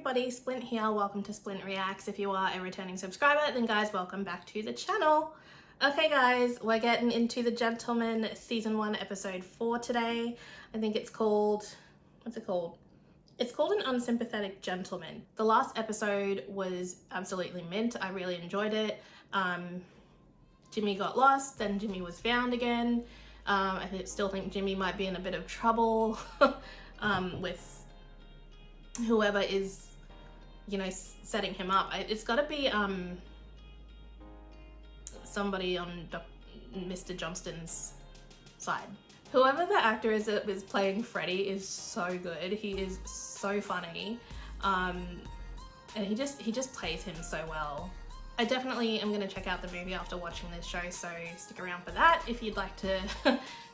everybody, Splint here. Welcome to Splint Reacts. If you are a returning subscriber, then guys, welcome back to the channel. Okay guys, we're getting into The Gentleman Season 1 Episode 4 today. I think it's called, what's it called? It's called An Unsympathetic Gentleman. The last episode was absolutely mint. I really enjoyed it. Jimmy got lost, then Jimmy was found again. I still think Jimmy might be in a bit of trouble with whoever is, you know, setting him up. It's got to be somebody on Mr. Johnston's side. Whoever the actor is that is playing Freddy is so good. He is so funny, and he just plays him so well. I definitely am going to check out the movie after watching this show, so stick around for that if you'd like to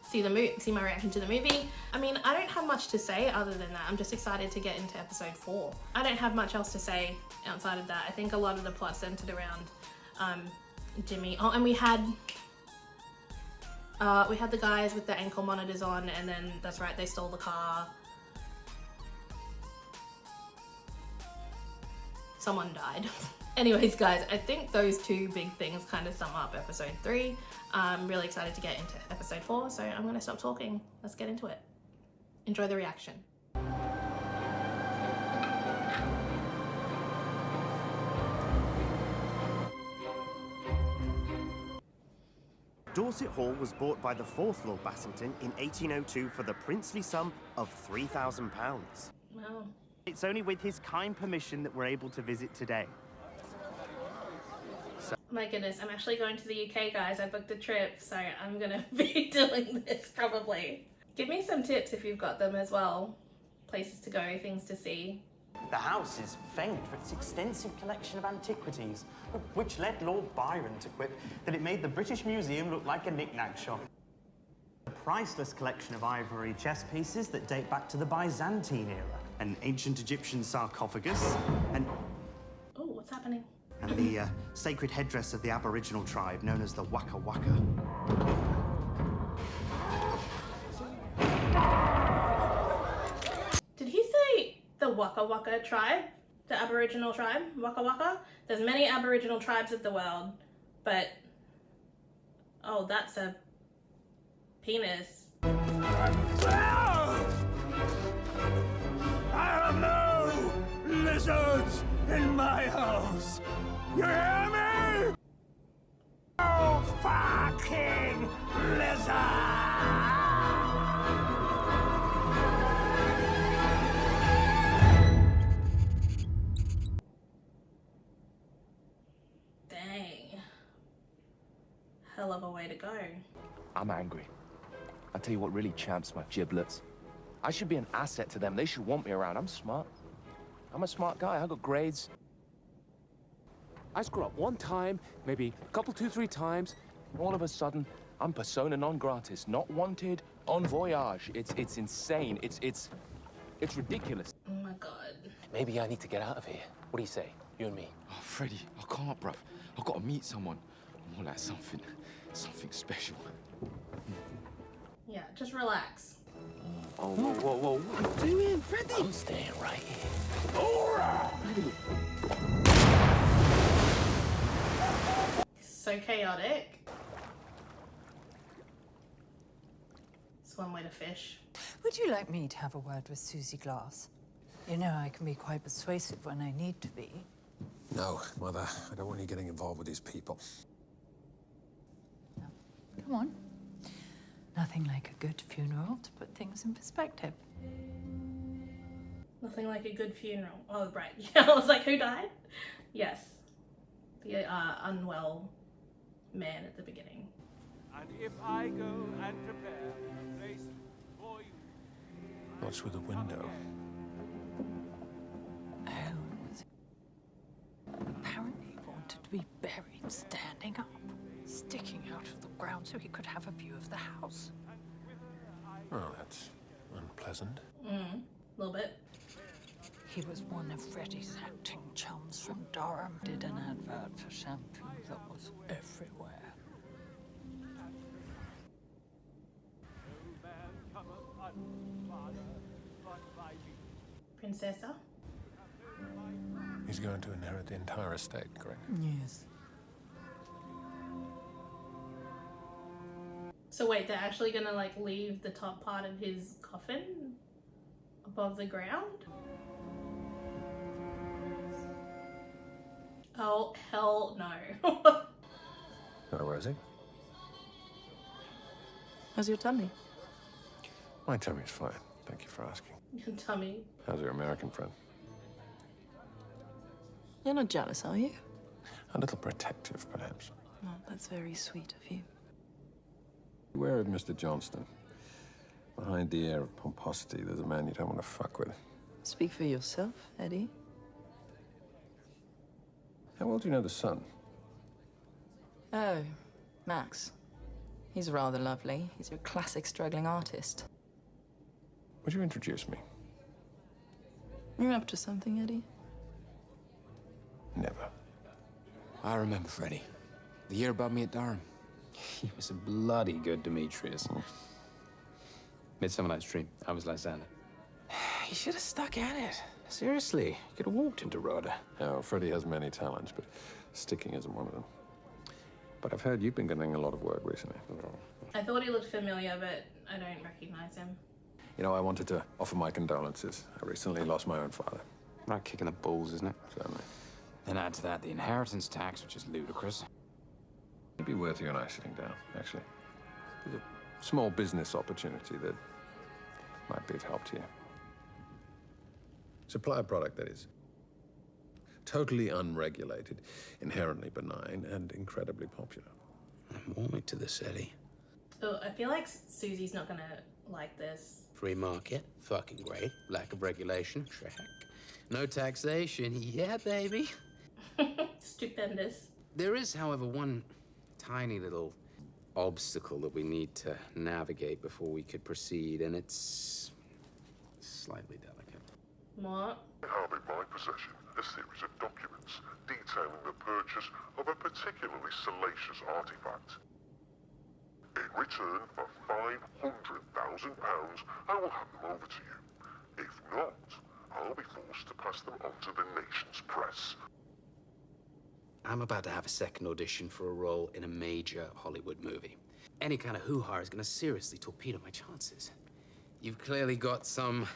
see my reaction to the movie. I mean, I don't have much to say other than that. I'm just excited to get into episode 4. I don't have much else to say outside of that. I think a lot of the plot centered around Jimmy. Oh, and we had the guys with the ankle monitors on, and then that's right, they stole the car. Someone died. Anyways guys, I think those two big things kind of sum up episode 3. I'm really excited to get into episode 4, so I'm gonna stop talking. Let's get into it. Enjoy the reaction. Dorset Hall was bought by the 4th Lord Bassington in 1802 for the princely sum of £3,000. Wow. It's only with his kind permission that we're able to visit today. My goodness, I'm actually going to the UK, guys. I booked a trip, so I'm gonna be doing this probably. Give me some tips if you've got them as well. Places to go, things to see. The house is famed for its extensive collection of antiquities, which led Lord Byron to quip that it made the British Museum look like a knick-knack shop. A priceless collection of ivory chess pieces that date back to the Byzantine era, an ancient Egyptian sarcophagus, and... Oh, what's happening? And the sacred headdress of the Aboriginal tribe known as the Waka Waka. Did he say the Waka Waka tribe? The Aboriginal tribe? Waka Waka? There's many Aboriginal tribes of the world, but... Oh, that's a... penis. I have no lizards in my house. You hear me? No fucking lizard! Dang. Hell of a way to go. I'm angry. I tell you what really champs my giblets. I should be an asset to them. They should want me around. I'm smart. I'm a smart guy. I got grades. I screw up one time, maybe a couple, 2-3 times. All of a sudden, I'm persona non gratis, not wanted, en voyage. It's insane. It's ridiculous. Oh my god. Maybe I need to get out of here. What do you say? You and me. Oh, Freddie, I can't, bruv. I've got to meet someone. More like something special. Yeah, just relax. Oh, whoa. What are you doing, Freddie? I'm staying right here. So chaotic. It's one way to fish. Would you like me to have a word with Susie Glass? You know I can be quite persuasive when I need to be. No, Mother. I don't want you getting involved with these people. No. Come on. Nothing like a good funeral to put things in perspective. Nothing like a good funeral. Oh, right. Yeah, I was like, who died? Yes. The unwell man at the beginning. And if I go and prepare a place for you... What's with the window? Apparently he wanted to be buried standing up, sticking out of the ground so he could have a view of the house. Oh, that's unpleasant. A little bit. He was one of Freddie's acting chums from Durham. Did an advert for shampoo that was everywhere. Princessa. He's going to inherit the entire estate, correct? Yes. So wait, they're actually gonna like leave the top part of his coffin above the ground? Oh, hell no. Hello, Rosie. How's your tummy? My tummy's fine. Thank you for asking. Your tummy. How's your American friend? You're not jealous, are you? A little protective, perhaps. Well, that's very sweet of you. Beware of Mr. Johnston. Behind the air of pomposity, there's a man you don't want to fuck with. Speak for yourself, Eddie. How well do you know the son? Oh, Max. He's rather lovely. He's your classic struggling artist. Would you introduce me? You're up to something, Eddie? Never. I remember Freddie. The year above me at Durham. He was a bloody good Demetrius. Midsummer Night's Dream. I was Lysander. He should have stuck at it. Seriously, he could have walked into Rhoda. Oh, Freddie has many talents, but sticking isn't one of them. But I've heard you've been getting a lot of work recently. I thought he looked familiar, but I don't recognize him. You know, I wanted to offer my condolences. I recently lost my own father. Not kicking the balls, isn't it? Certainly. Then add to that the inheritance tax, which is ludicrous. It'd be worth you and I sitting down, actually. There's a small business opportunity that might be of help to you. Supply a product that is totally unregulated, inherently benign, and incredibly popular. I'm warming to this, Eddie. Oh, I feel like Susie's not gonna like this. Free market, fucking great. Lack of regulation, check. No taxation, yeah, baby. Stupendous. There is, however, one tiny little obstacle that we need to navigate before we could proceed, and it's slightly delicate. What? I have in my possession a series of documents detailing the purchase of a particularly salacious artifact. In return for £500,000, I will hand them over to you. If not, I'll be forced to pass them on to the nation's press. I'm about to have a second audition for a role in a major Hollywood movie. Any kind of hoo-ha is going to seriously torpedo my chances. You've clearly got some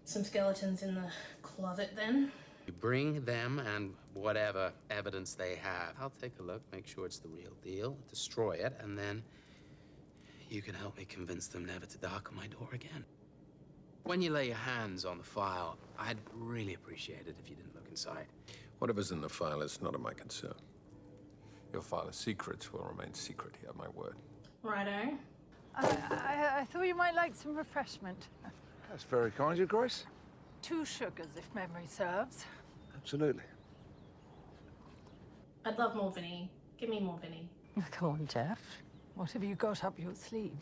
skeletons in the closet, then. You bring them and whatever evidence they have. I'll take a look, make sure it's the real deal, destroy it, and then you can help me convince them never to darken my door again. When you lay your hands on the file, I'd really appreciate it if you didn't look inside. Whatever's in the file is not of my concern. Your father's secrets will remain secret, you have my word. Righto. I thought you might like some refreshment. That's very kind of you, Grace. 2 sugars, if memory serves. Absolutely. I'd love more Vinny. Give me more Vinny. Go on, Jeff. What have you got up your sleeve?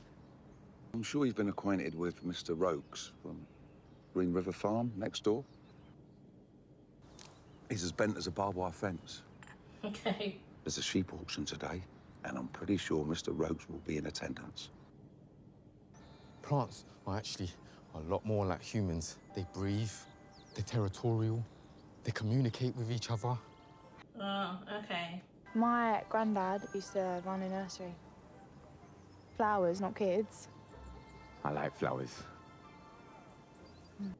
I'm sure you've been acquainted with Mr. Rokes from Green River Farm next door. He's as bent as a barbed wire fence. Okay. There's a sheep auction today, and I'm pretty sure Mr. Rokes will be in attendance. Plants are actually a lot more like humans. They breathe, they're territorial, they communicate with each other. Oh, okay. My granddad used to run a nursery. Flowers, not kids. I like flowers.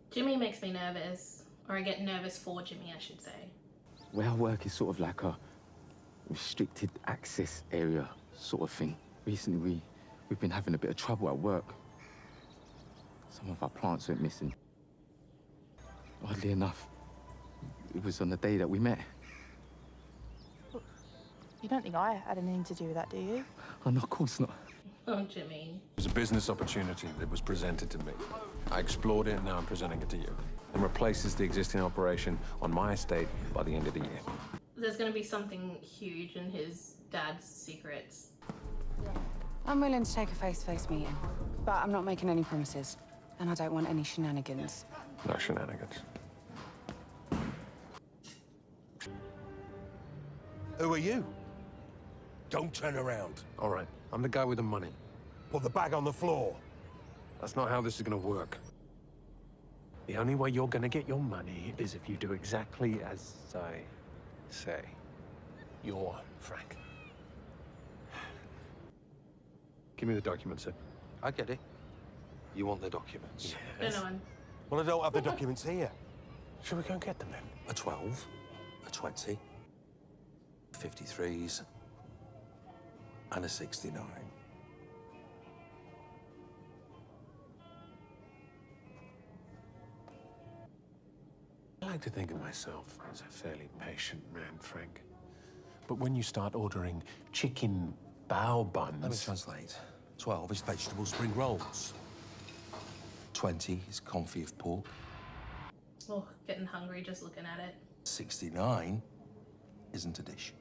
Jimmy makes me nervous. Or I get nervous for Jimmy, I should say. Well, our work is sort of like a restricted access area sort of thing. Recently, we've been having a bit of trouble at work. Some of our plants went missing. Oddly enough, it was on the day that we met. You don't think I had anything to do with that, do you? Oh, no, of course not. Oh, Jimmy. It was a business opportunity that was presented to me. I explored it, and now I'm presenting it to you. And replaces the existing operation on my estate by the end of the year. There's gonna be something huge in his dad's secrets. I'm willing to take a face-to-face meeting, but I'm not making any promises. And I don't want any shenanigans. No shenanigans. Who are you? Don't turn around. All right, I'm the guy with the money. Put the bag on the floor. That's not how this is gonna work. The only way you're gonna get your money is if you do exactly as I say. You're Frank. Give me the documents, sir. I get it. You want the documents? Don't know him. Well, I don't have the documents here. Should we go and get them then? A 12, a 20, 53s, and a 69. I like to think of myself as a fairly patient man, Frank. But when you start ordering chicken bao buns... Let me translate. 12 is vegetable spring rolls. 20 is confit of pork. Oh, getting hungry just looking at it. 69 isn't a dish.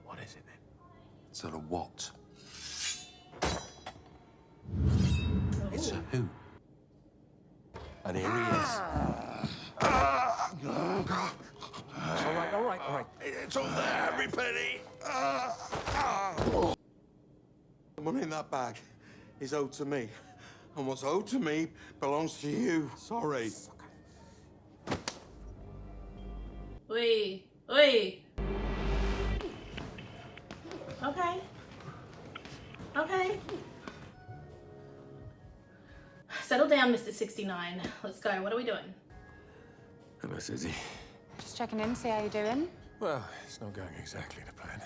What is it then? It's not a what. Oh. It's a who. And here he is. All right, all right, all right. It's all there, every penny. The money in that bag is owed to me. And what's owed to me belongs to you. Sorry. Oi, oi. Okay. Okay. Settle down, Mr. 69. Let's go. What are we doing? Hello, Susie. Just checking in, see how you're doing. Well, it's not going exactly to plan.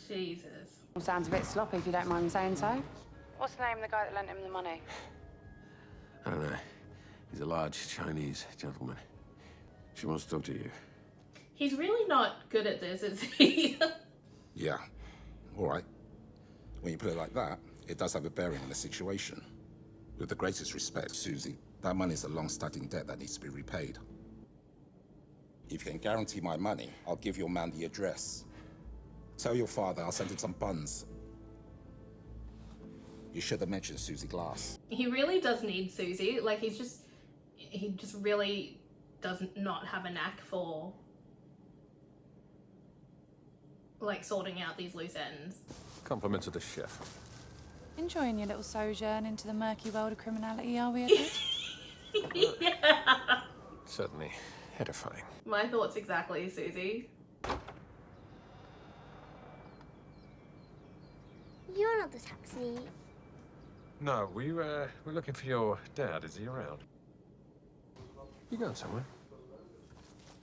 Jesus. Well, sounds a bit sloppy, if you don't mind me saying so. What's the name of the guy that lent him the money? I don't know. He's a large Chinese gentleman. She wants to talk to you. He's really not good at this, is he? Yeah. All right. When you put it like that, it does have a bearing on the situation. With the greatest respect, Susie, that money is a long-standing debt that needs to be repaid. If you can guarantee my money, I'll give your man the address. Tell your father I'll send him some buns. You should have mentioned Susie Glass. He really does need Susie. Like, he just really does not have a knack for, like, sorting out these loose ends. Compliments of the chef. Enjoying your little sojourn into the murky world of criminality, are we, Edward? Yeah. Certainly edifying. My thoughts exactly, Susie. You're not the taxi. No, we're looking for your dad. Is he around? You going somewhere?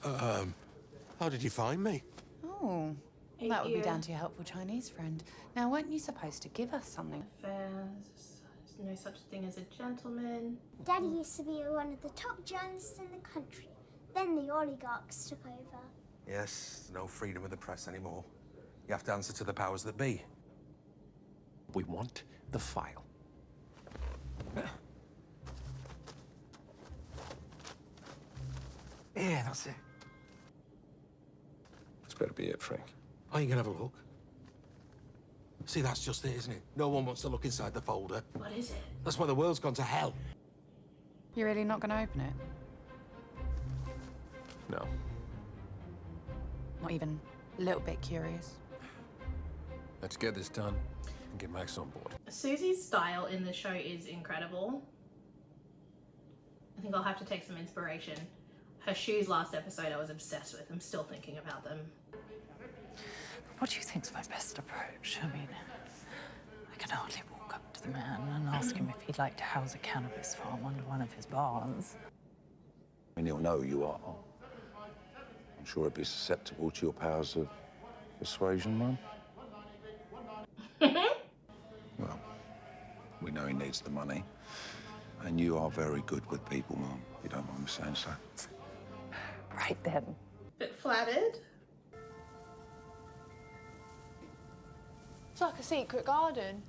How did you find me? Oh, well, that would be down to your helpful Chinese friend. Now, weren't you supposed to give us something? There's no such thing as a gentleman. Daddy used to be one of the top journalists in the country. Then the oligarchs took over. Yes, no freedom of the press anymore. You have to answer to the powers that be. We want the file. Yeah, that's it. This better be it, Frank. Are you gonna have a look? See, that's just it, isn't it? No one wants to look inside the folder. What is it? That's why the world's gone to hell. You're really not going to open it? No. Not even a little bit curious? Let's get this done and get Max on board. Susie's style in the show is incredible. I think I'll have to take some inspiration. Her shoes last episode I was obsessed with. I'm still thinking about them. What do you think's my best approach? I mean, I can hardly walk up to the man and ask him if he'd like to house a cannabis farm under one of his barns. And he'll know you are. I'm sure he'd be susceptible to your powers of persuasion, Mum. Well, we know he needs the money. And you are very good with people, Mum, if you don't mind me saying so. Right then. Bit flattered. It's like a secret garden.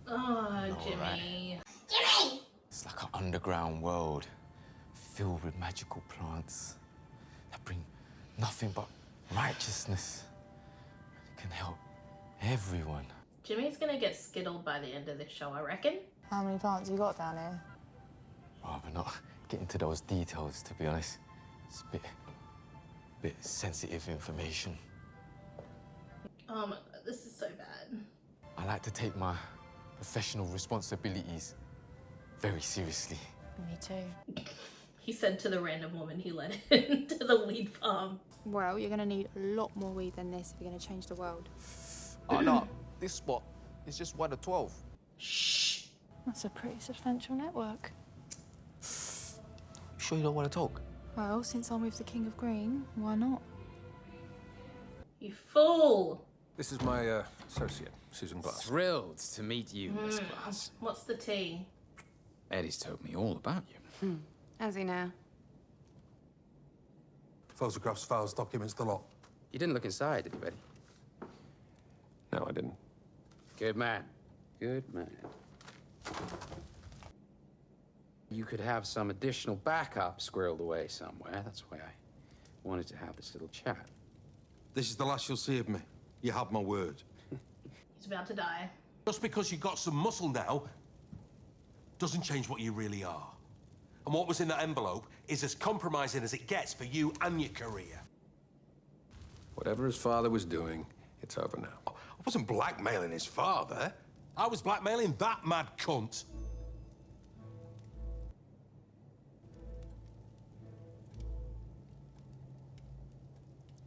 Oh, Jimmy. Jimmy! It's like an underground world filled with magical plants that bring nothing but righteousness. It can help everyone. Jimmy's gonna get skittled by the end of this show, I reckon. How many plants you got down here? Rather not get into those details, to be honest. It's a bit sensitive information. Oh my god, this is so bad. I like to take my professional responsibilities very seriously. Me too. He said to the random woman he let into the weed farm. Well, you're gonna need a lot more weed than this if you're gonna change the world. Oh, no. This spot is just 1 of 12. Shh. That's a pretty substantial network. You sure you don't want to talk? Well, since I'm with the King of Green, why not? You fool! This is my associate, Susan Glass. Thrilled to meet you, Miss Glass. What's the tea? Eddie's told me all about you. How's he now? Photographs, files, documents, the lot. You didn't look inside, did you, Eddie? No, I didn't. Good man. Good man. You could have some additional backup squirreled away somewhere. That's why I wanted to have this little chat. This is the last you'll see of me. You have my word. He's about to die. Just because you got some muscle now doesn't change what you really are. And what was in that envelope is as compromising as it gets for you and your career. Whatever his father was doing, it's over now. I wasn't blackmailing his father. I was blackmailing that mad cunt.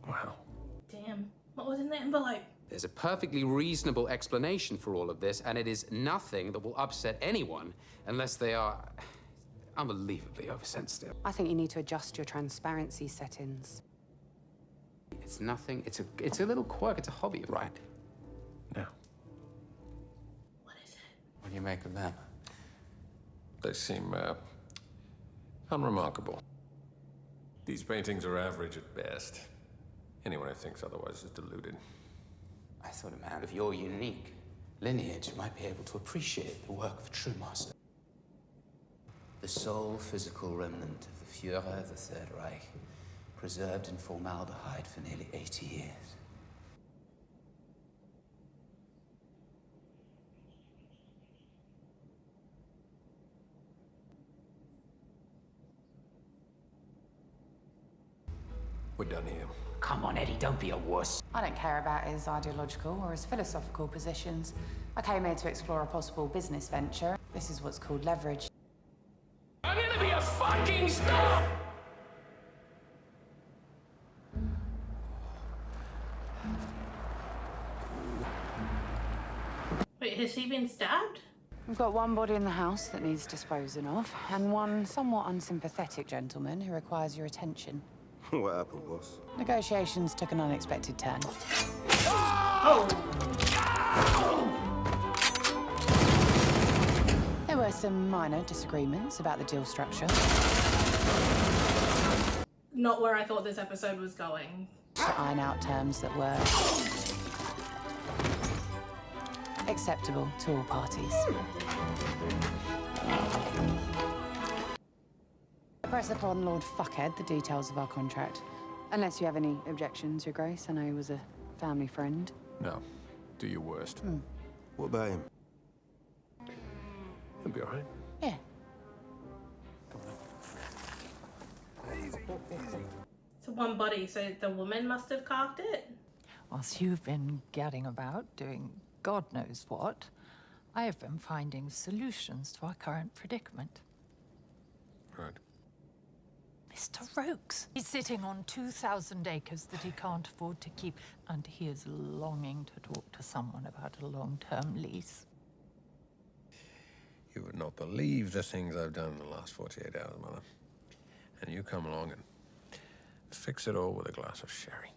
Wow. Damn. What was in the envelope? There's a perfectly reasonable explanation for all of this, and it is nothing that will upset anyone unless they are unbelievably oversensitive. I think you need to adjust your transparency settings. It's nothing. It's a little quirk. It's a hobby, right? No. What do you make of them? They seem unremarkable. These paintings are average at best. Anyone who thinks otherwise is deluded. I thought a man of your unique lineage might be able to appreciate the work of a true master. The sole physical remnant of the Führer of the Third Reich, preserved in formaldehyde for nearly 80 years. We're done here. Come on, Eddie, don't be a wuss. I don't care about his ideological or his philosophical positions. I came here to explore a possible business venture. This is what's called leverage. I'm gonna be a fucking star! Wait, has he been stabbed? We've got one body in the house that needs disposing of, and one somewhat unsympathetic gentleman who requires your attention. What happened, boss? Negotiations took an unexpected turn. Oh! There were some minor disagreements about the deal structure. Not where I thought this episode was going. To iron out terms that were acceptable to all parties. Press upon Lord Fuckhead the details of our contract. Unless you have any objections, Your Grace. I know he was a family friend. No. Do your worst. What about him? He'll be all right. Yeah. It's one body, so the woman must have carved it? Whilst you've been gadding about doing God knows what, I have been finding solutions to our current predicament. Right. Mr. Rokes. He's sitting on 2,000 acres that he can't afford to keep, and he is longing to talk to someone about a long-term lease. You would not believe the things I've done in the last 48 hours, Mother. And you come along and fix it all with a glass of sherry.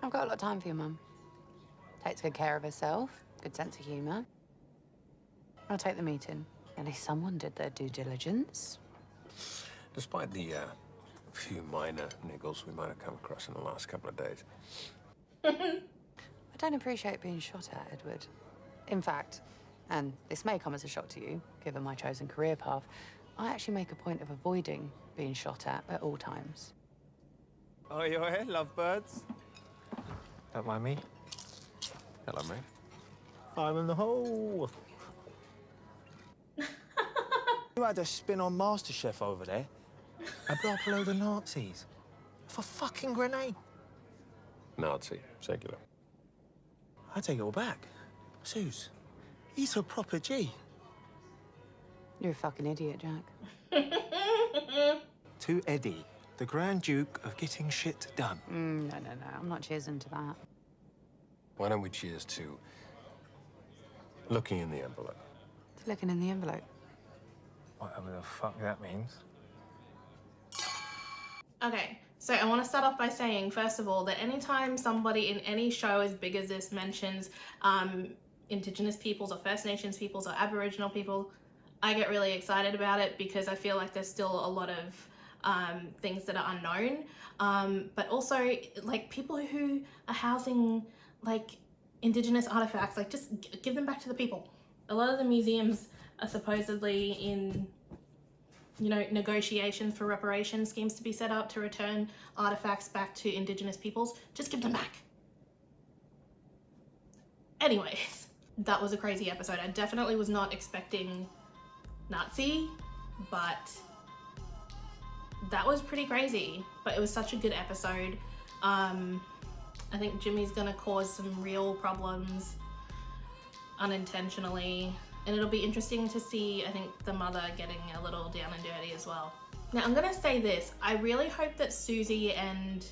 I've got a lot of time for you, Mum. Takes good care of herself, good sense of humour. I'll take the meeting. At least someone did their due diligence. Despite the few minor niggles we might have come across in the last couple of days. I don't appreciate being shot at, Edward. In fact, and this may come as a shock to you, given my chosen career path, I actually make a point of avoiding being shot at all times. Oh, you're here, lovebirds? Don't mind me. Hello, mate. I'm in the hole. You had a spin on MasterChef over there. I blew up a load of Nazis. For fucking grenade. Nazi, singular. I take it all back. Suze, he's a proper G. You're a fucking idiot, Jack. To Eddie, the Grand Duke of getting shit done. No. I'm not cheersing to that. Why don't we cheers to looking in the envelope? It's looking in the envelope. Whatever the fuck that means. Okay, so I want to start off by saying, first of all, that anytime somebody in any show as big as this mentions Indigenous peoples or First Nations peoples or Aboriginal people, I get really excited about it because I feel like there's still a lot of things that are unknown. But also, like, people who are housing, like, Indigenous artifacts, like, just give them back to the people. A lot of the museums are supposedly in, you know, negotiations for reparation schemes to be set up to return artifacts back to Indigenous peoples. Just give them back. Anyways, that was a crazy episode. I definitely was not expecting Nazi, but that was pretty crazy. But it was such a good episode. I think Jimmy's gonna cause some real problems unintentionally, and it'll be interesting to see, I think, the mother getting a little down and dirty as well. Now, I'm gonna say this, I really hope that Susie and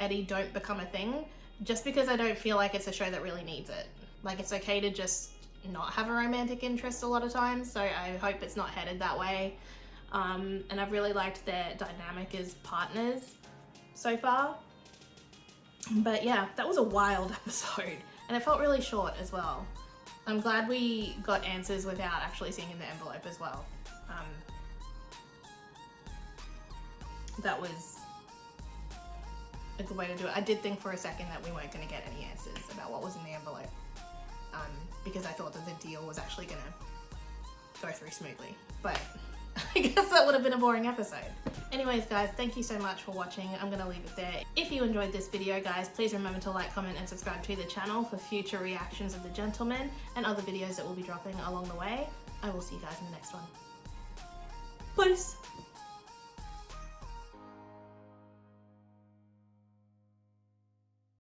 Eddie don't become a thing, just because I don't feel like it's a show that really needs it. Like, it's okay to just not have a romantic interest a lot of times, so I hope it's not headed that way. And I've really liked their dynamic as partners so far. But yeah, that was a wild episode, and it felt really short as well. I'm glad we got answers without actually seeing in the envelope as well. That was a good way to do it. I did think for a second that we weren't going to get any answers about what was in the envelope, because I thought that the deal was actually going to go through smoothly, but I guess that would have been a boring episode. Anyways, guys, thank you so much for watching. I'm gonna leave it there. If you enjoyed this video, guys, please remember to like, comment, and subscribe to the channel for future reactions of The Gentleman and other videos that will be dropping along the way. I will see you guys in the next one. Peace!